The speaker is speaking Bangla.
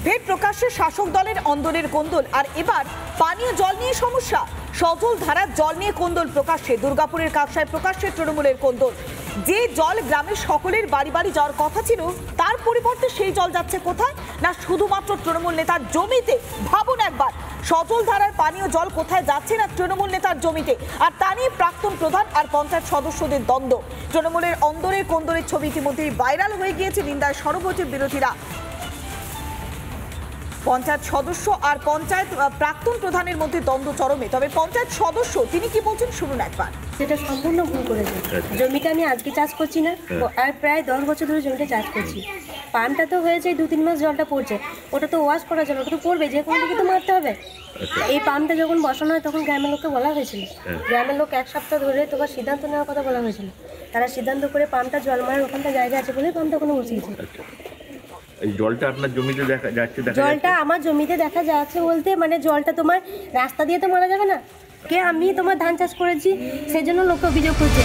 ফের প্রকাশ্যে শাসক দলের অন্দরের কোন্দল। আর এবার পানীয় জল নিয়ে সমস্যা। সজল ধারার জল নিয়ে কোন্দল প্রকাশ্যে। দুর্গাপুরের কাকসায় প্রকাশ্যে তৃণমূলের কোন্দল। যে জল গ্রামের সকলের বাড়ি বাড়ি যাওয়ার কথা ছিল, তার পরিবর্তে সেই জল যাচ্ছে কোথায়? না শুধুমাত্র তৃণমূল নেতার জমিতে। ভাবুন একবার, সজল ধারার পানীয় জল কোথায় যাচ্ছে? না তৃণমূল নেতার জমিতে। আর তা নিয়ে প্রাক্তন প্রধান আর পঞ্চায়েত সদস্যদের দ্বন্দ্ব। তৃণমূলের অন্দরের কোন্দলের ছবি ইতিমধ্যেই ভাইরাল হয়ে গিয়েছে। নিন্দায় সরব হচ্ছে বিরোধীরা। পঞ্চায়েত সদস্য আর পঞ্চায়েত প্রাক্তন প্রধানের মধ্যে দ্বন্দ্ব চরমে। তবে পঞ্চায়েত সদস্য তিনি কি বলছেন শুনুন একবার। সেটা সম্পূর্ণ ভুল করেছে। জমিটা আমি আজকে চাষ করছি না, আর প্রায় 10 বছর ধরে জমিটা চাষ করছি। পানটা তো হয়েছে 2-3 মাস, জলটা পড়ছে, ওটা তো ওয়াশ করা যাবে, ওটা তো পড়বে, যে কোনো দিকে তো মারতে হবে। এই পাম্পটা যখন বসানো হয় তখন গ্রামের লোককে বলা হয়েছিল, গ্রামের লোক 1 সপ্তাহ ধরে তোমার সিদ্ধান্ত নেওয়ার কথা বলা হয়েছিল। তারা সিদ্ধান্ত করে পাম্পটা জল মারার ওখানটা জায়গা আছে বলে পাম্পটা ওখানে বসিয়েছে। এই জলটা আপনার জমিতে দেখা যাচ্ছে? জলটা আমার জমিতে দেখা যাচ্ছে বলতে মানে জলটা তোমার রাস্তা দিয়ে তো মারা যাবে না। আমি তোমার ধান চাষ করেছি, সেজন্য লোককে অভিযোগ করছে।